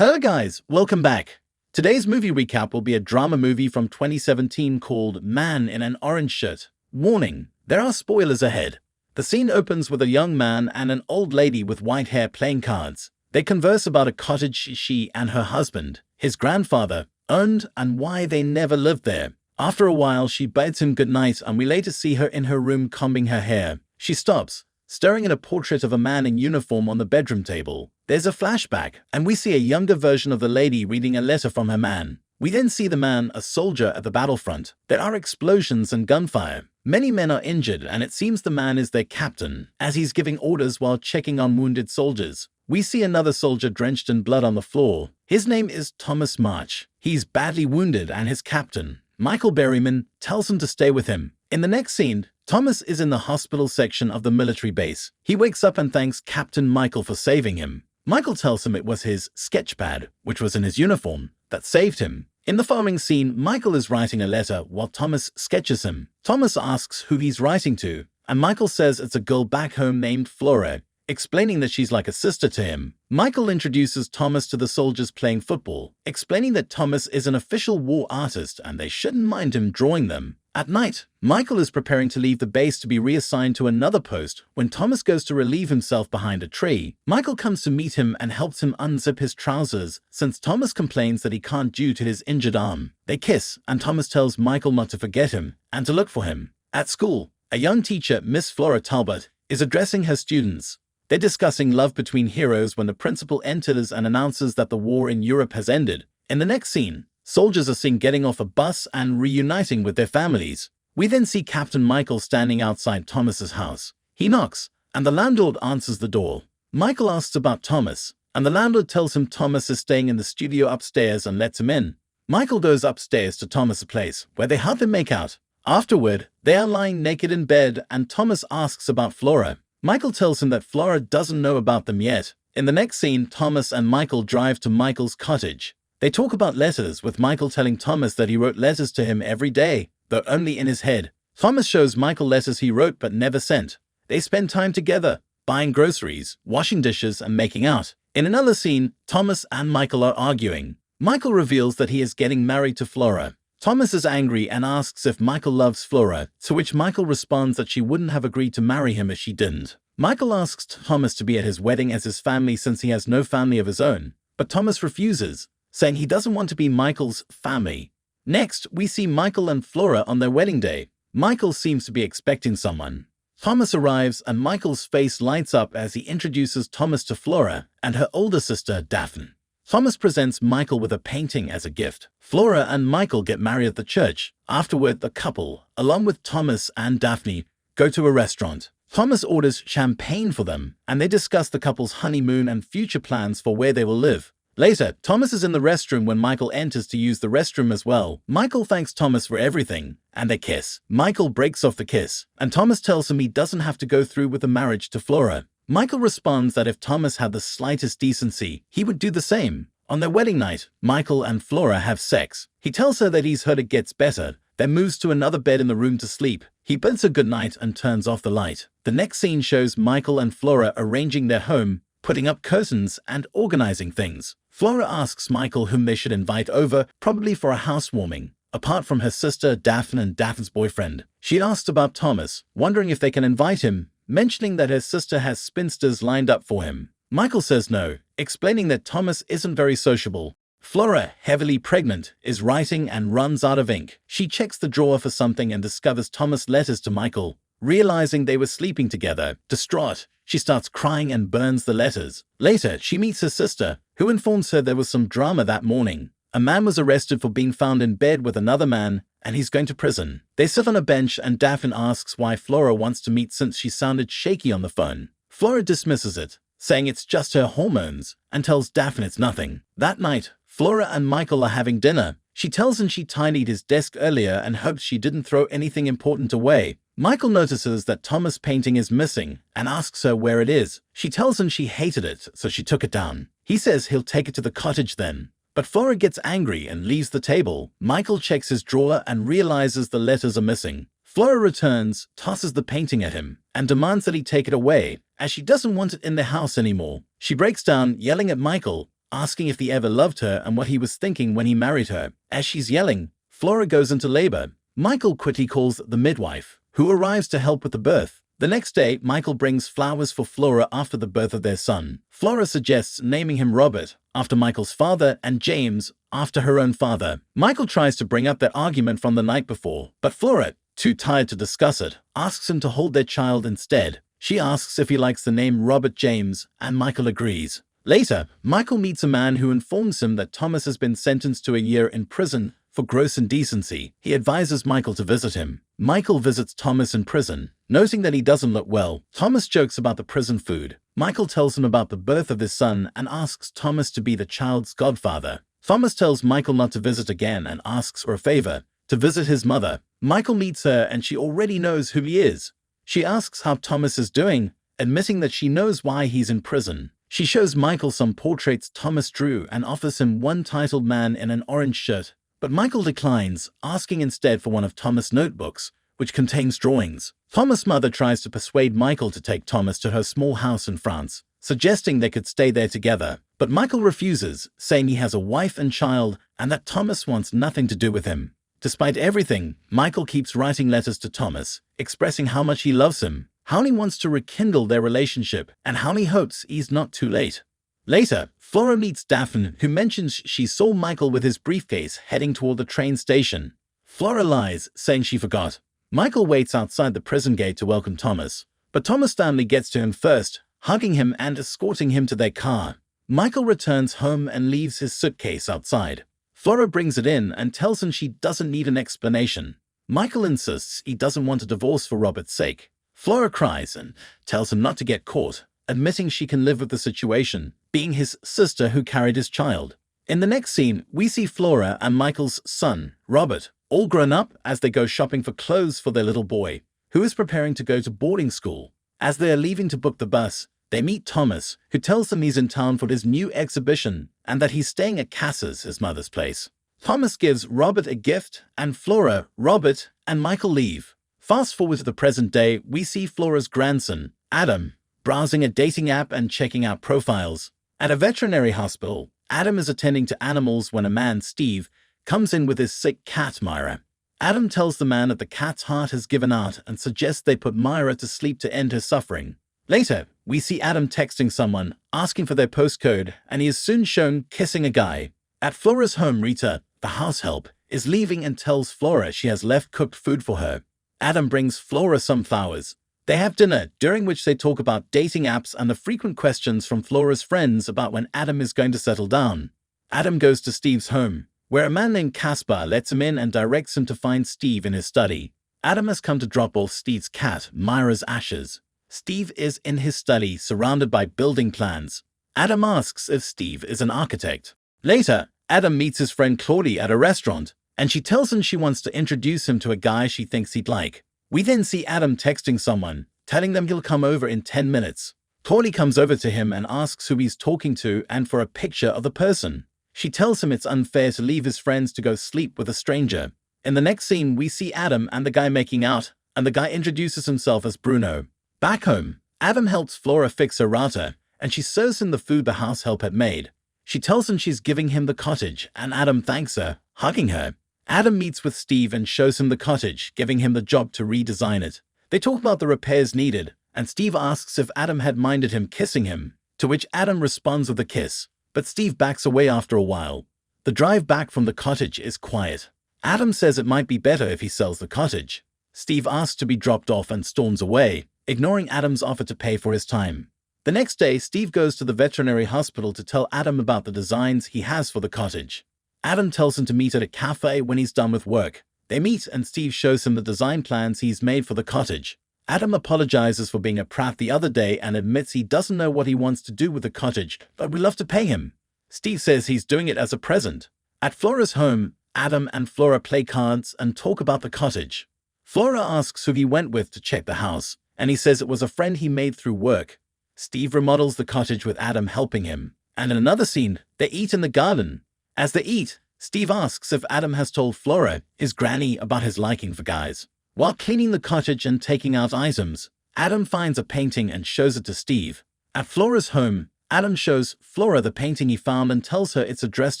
Hello guys, welcome back. Today's movie recap will be a drama movie from 2017 called Man in an Orange Shirt. Warning, there are spoilers ahead. The scene opens with a young man and an old lady with white hair playing cards. They converse about a cottage she and her husband, his grandfather, owned and why they never lived there. After a while, she bids him goodnight and we later see her in her room combing her hair. She stops, staring at a portrait of a man in uniform on the bedroom table. There's a flashback, and we see a younger version of the lady reading a letter from her man. We then see the man, a soldier, at the battlefront. There are explosions and gunfire. Many men are injured, and it seems the man is their captain, as he's giving orders while checking on wounded soldiers. We see another soldier drenched in blood on the floor. His name is Thomas March. He's badly wounded, and his captain, Michael Berryman, tells him to stay with him. In the next scene, Thomas is in the hospital section of the military base. He wakes up and thanks Captain Michael for saving him. Michael tells him it was his sketchpad, which was in his uniform, that saved him. In the following scene, Michael is writing a letter while Thomas sketches him. Thomas asks who he's writing to, and Michael says it's a girl back home named Flora, explaining that she's like a sister to him. Michael introduces Thomas to the soldiers playing football, explaining that Thomas is an official war artist and they shouldn't mind him drawing them. At night, Michael is preparing to leave the base to be reassigned to another post when Thomas goes to relieve himself behind a tree. Michael comes to meet him and helps him unzip his trousers since Thomas complains that he can't due to his injured arm. They kiss, and Thomas tells Michael not to forget him and to look for him. At school, a young teacher, Miss Flora Talbot, is addressing her students. They're discussing love between heroes when the principal enters and announces that the war in Europe has ended. In the next scene, soldiers are seen getting off a bus and reuniting with their families. We then see Captain Michael standing outside Thomas's house. He knocks, and the landlord answers the door. Michael asks about Thomas, and the landlord tells him Thomas is staying in the studio upstairs and lets him in. Michael goes upstairs to Thomas's place, where they have them make out. Afterward, they are lying naked in bed, and Thomas asks about Flora. Michael tells him that Flora doesn't know about them yet. In the next scene, Thomas and Michael drive to Michael's cottage. They talk about letters, with Michael telling Thomas that he wrote letters to him every day, though only in his head. Thomas shows Michael letters he wrote but never sent. They spend time together, buying groceries, washing dishes, and making out. In another scene, Thomas and Michael are arguing. Michael reveals that he is getting married to Flora. Thomas is angry and asks if Michael loves Flora, to which Michael responds that she wouldn't have agreed to marry him if she didn't. Michael asks Thomas to be at his wedding as his family since he has no family of his own, but Thomas refuses, saying he doesn't want to be Michael's family. Next, we see Michael and Flora on their wedding day. Michael seems to be expecting someone. Thomas arrives and Michael's face lights up as he introduces Thomas to Flora and her older sister, Daphne. Thomas presents Michael with a painting as a gift. Flora and Michael get married at the church. Afterward, the couple, along with Thomas and Daphne, go to a restaurant. Thomas orders champagne for them, and they discuss the couple's honeymoon and future plans for where they will live. Later, Thomas is in the restroom when Michael enters to use the restroom as well. Michael thanks Thomas for everything, and they kiss. Michael breaks off the kiss, and Thomas tells him he doesn't have to go through with the marriage to Flora. Michael responds that if Thomas had the slightest decency, he would do the same. On their wedding night, Michael and Flora have sex. He tells her that he's heard it gets better, then moves to another bed in the room to sleep. He bids her goodnight and turns off the light. The next scene shows Michael and Flora arranging their home, putting up curtains, and organizing things. Flora asks Michael whom they should invite over, probably for a housewarming. Apart from her sister, Daphne, and Daphne's boyfriend. She asks about Thomas, wondering if they can invite him, mentioning that her sister has spinsters lined up for him. Michael says no, explaining that Thomas isn't very sociable. Flora, heavily pregnant, is writing and runs out of ink. She checks the drawer for something and discovers Thomas' letters to Michael. Realizing they were sleeping together, distraught, she starts crying and burns the letters. Later, she meets her sister, who informs her there was some drama that morning. A man was arrested for being found in bed with another man, and he's going to prison. They sit on a bench and Daphne asks why Flora wants to meet since she sounded shaky on the phone. Flora dismisses it, saying it's just her hormones, and tells Daphne it's nothing. That night, Flora and Michael are having dinner. She tells him she tidied his desk earlier and hopes she didn't throw anything important away. Michael notices that Thomas' painting is missing and asks her where it is. She tells him she hated it, so she took it down. He says he'll take it to the cottage then. But Flora gets angry and leaves the table. Michael checks his drawer and realizes the letters are missing. Flora returns, tosses the painting at him, and demands that he take it away, as she doesn't want it in the house anymore. She breaks down, yelling at Michael, asking if he ever loved her and what he was thinking when he married her. As she's yelling, Flora goes into labor. Michael quickly calls the midwife, who arrives to help with the birth. The next day, Michael brings flowers for Flora after the birth of their son. Flora suggests naming him Robert, after Michael's father, and James, after her own father. Michael tries to bring up that argument from the night before, but Flora, too tired to discuss it, asks him to hold their child instead. She asks if he likes the name Robert James, and Michael agrees. Later, Michael meets a man who informs him that Thomas has been sentenced to a year in prison for gross indecency. He advises Michael to visit him. Michael visits Thomas in prison. Noting that he doesn't look well, Thomas jokes about the prison food. Michael tells him about the birth of his son and asks Thomas to be the child's godfather. Thomas tells Michael not to visit again and asks for a favor, to visit his mother. Michael meets her and she already knows who he is. She asks how Thomas is doing, admitting that she knows why he's in prison. She shows Michael some portraits Thomas drew and offers him one titled man in an orange shirt. But Michael declines, asking instead for one of Thomas' notebooks, which contains drawings. Thomas' mother tries to persuade Michael to take Thomas to her small house in France, suggesting they could stay there together. But Michael refuses, saying he has a wife and child and that Thomas wants nothing to do with him. Despite everything, Michael keeps writing letters to Thomas, expressing how much he loves him, how he wants to rekindle their relationship, and how he hopes he's not too late. Later, Flora meets Daphne, who mentions she saw Michael with his briefcase heading toward the train station. Flora lies, saying she forgot. Michael waits outside the prison gate to welcome Thomas, but Thomas Stanley gets to him first, hugging him and escorting him to their car. Michael returns home and leaves his suitcase outside. Flora brings it in and tells him she doesn't need an explanation. Michael insists he doesn't want a divorce for Robert's sake. Flora cries and tells him not to get caught, admitting she can live with the situation, being his sister who carried his child. In the next scene, we see Flora and Michael's son, Robert, all grown up as they go shopping for clothes for their little boy, who is preparing to go to boarding school. As they are leaving to book the bus, they meet Thomas, who tells them he's in town for his new exhibition and that he's staying at Cass's, his mother's place. Thomas gives Robert a gift, and Flora, Robert, and Michael leave. Fast forward to the present day, we see Flora's grandson, Adam, browsing a dating app and checking out profiles. At a veterinary hospital, Adam is attending to animals when a man, Steve, comes in with his sick cat, Myra. Adam tells the man that the cat's heart has given out and suggests they put Myra to sleep to end her suffering. Later, we see Adam texting someone, asking for their postcode, and he is soon shown kissing a guy. At Flora's home, Rita, the house help, is leaving and tells Flora she has left cooked food for her. Adam brings Flora some flowers. They have dinner, during which they talk about dating apps and the frequent questions from Flora's friends about when Adam is going to settle down. Adam goes to Steve's home, where a man named Caspar lets him in and directs him to find Steve in his study. Adam has come to drop off Steve's cat, Myra's ashes. Steve is in his study, surrounded by building plans. Adam asks if Steve is an architect. Later, Adam meets his friend Claudie at a restaurant, and she tells him she wants to introduce him to a guy she thinks he'd like. We then see Adam texting someone, telling them he'll come over in 10 minutes. Claudie comes over to him and asks who he's talking to and for a picture of the person. She tells him it's unfair to leave his friends to go sleep with a stranger. In the next scene, we see Adam and the guy making out, and the guy introduces himself as Bruno. Back home, Adam helps Flora fix her router, and she serves him the food the house help had made. She tells him she's giving him the cottage, and Adam thanks her, hugging her. Adam meets with Steve and shows him the cottage, giving him the job to redesign it. They talk about the repairs needed, and Steve asks if Adam had minded him kissing him, to which Adam responds with a kiss, but Steve backs away after a while. The drive back from the cottage is quiet. Adam says it might be better if he sells the cottage. Steve asks to be dropped off and storms away, ignoring Adam's offer to pay for his time. The next day, Steve goes to the veterinary hospital to tell Adam about the designs he has for the cottage. Adam tells him to meet at a cafe when he's done with work. They meet and Steve shows him the design plans he's made for the cottage. Adam apologizes for being a prat the other day and admits he doesn't know what he wants to do with the cottage, but would love to pay him. Steve says he's doing it as a present. At Flora's home, Adam and Flora play cards and talk about the cottage. Flora asks who he went with to check the house, and he says it was a friend he made through work. Steve remodels the cottage with Adam helping him, and in another scene, they eat in the garden. As they eat, Steve asks if Adam has told Flora, his granny, about his liking for guys. While cleaning the cottage and taking out items, Adam finds a painting and shows it to Steve. At Flora's home, Adam shows Flora the painting he found and tells her it's addressed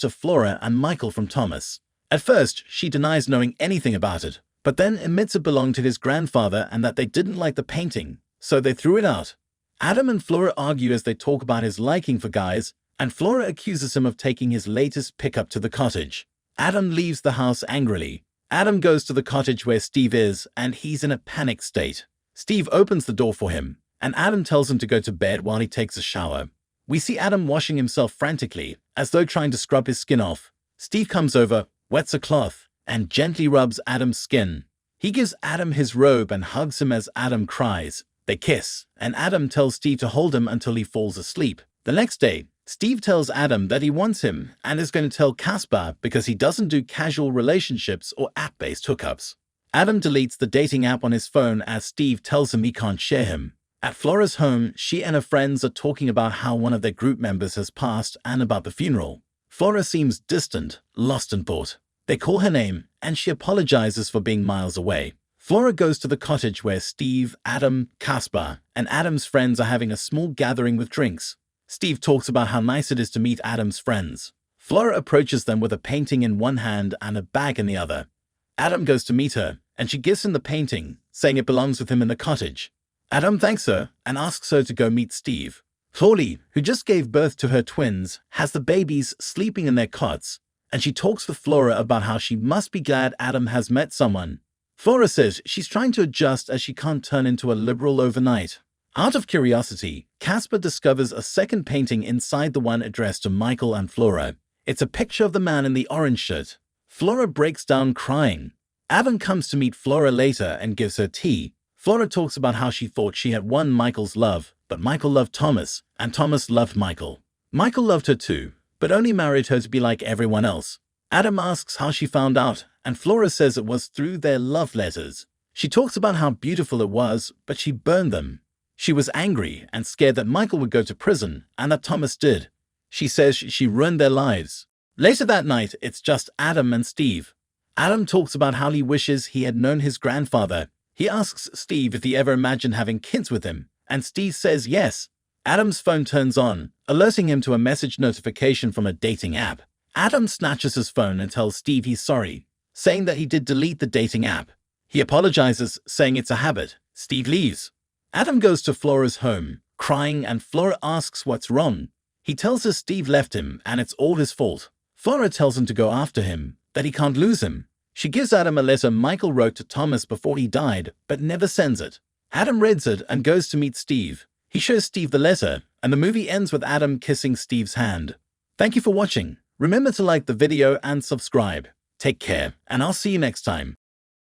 to Flora and Michael from Thomas. At first, she denies knowing anything about it, but then admits it belonged to his grandfather and that they didn't like the painting, so they threw it out. Adam and Flora argue as they talk about his liking for guys, and Flora accuses him of taking his latest pickup to the cottage. Adam leaves the house angrily. Adam goes to the cottage where Steve is, and he's in a panicked state. Steve opens the door for him, and Adam tells him to go to bed while he takes a shower. We see Adam washing himself frantically, as though trying to scrub his skin off. Steve comes over, wets a cloth, and gently rubs Adam's skin. He gives Adam his robe and hugs him as Adam cries. They kiss, and Adam tells Steve to hold him until he falls asleep. The next day, Steve tells Adam that he wants him and is going to tell Caspar because he doesn't do casual relationships or app-based hookups. Adam deletes the dating app on his phone as Steve tells him he can't share him. At Flora's home, she and her friends are talking about how one of their group members has passed and about the funeral. Flora seems distant, lost in thought. They call her name, and she apologizes for being miles away. Flora goes to the cottage where Steve, Adam, Caspar, and Adam's friends are having a small gathering with drinks. Steve talks about how nice it is to meet Adam's friends. Flora approaches them with a painting in one hand and a bag in the other. Adam goes to meet her, and she gives him the painting, saying it belongs with him in the cottage. Adam thanks her and asks her to go meet Steve. Florley, who just gave birth to her twins, has the babies sleeping in their cots, and she talks with Flora about how she must be glad Adam has met someone. Flora says she's trying to adjust as she can't turn into a liberal overnight. Out of curiosity, Caspar discovers a second painting inside the one addressed to Michael and Flora. It's a picture of the man in the orange shirt. Flora breaks down crying. Adam comes to meet Flora later and gives her tea. Flora talks about how she thought she had won Michael's love, but Michael loved Thomas, and Thomas loved Michael. Michael loved her too, but only married her to be like everyone else. Adam asks how she found out, and Flora says it was through their love letters. She talks about how beautiful it was, but she burned them. She was angry and scared that Michael would go to prison and that Thomas did. She says she ruined their lives. Later that night, it's just Adam and Steve. Adam talks about how he wishes he had known his grandfather. He asks Steve if he ever imagined having kids with him, and Steve says yes. Adam's phone turns on, alerting him to a message notification from a dating app. Adam snatches his phone and tells Steve he's sorry, saying that he did delete the dating app. He apologizes, saying it's a habit. Steve leaves. Adam goes to Flora's home, crying, and Flora asks what's wrong. He tells her Steve left him and it's all his fault. Flora tells him to go after him, that he can't lose him. She gives Adam a letter Michael wrote to Thomas before he died, but never sends it. Adam reads it and goes to meet Steve. He shows Steve the letter, and the movie ends with Adam kissing Steve's hand. Thank you for watching. Remember to like the video and subscribe. Take care, and I'll see you next time.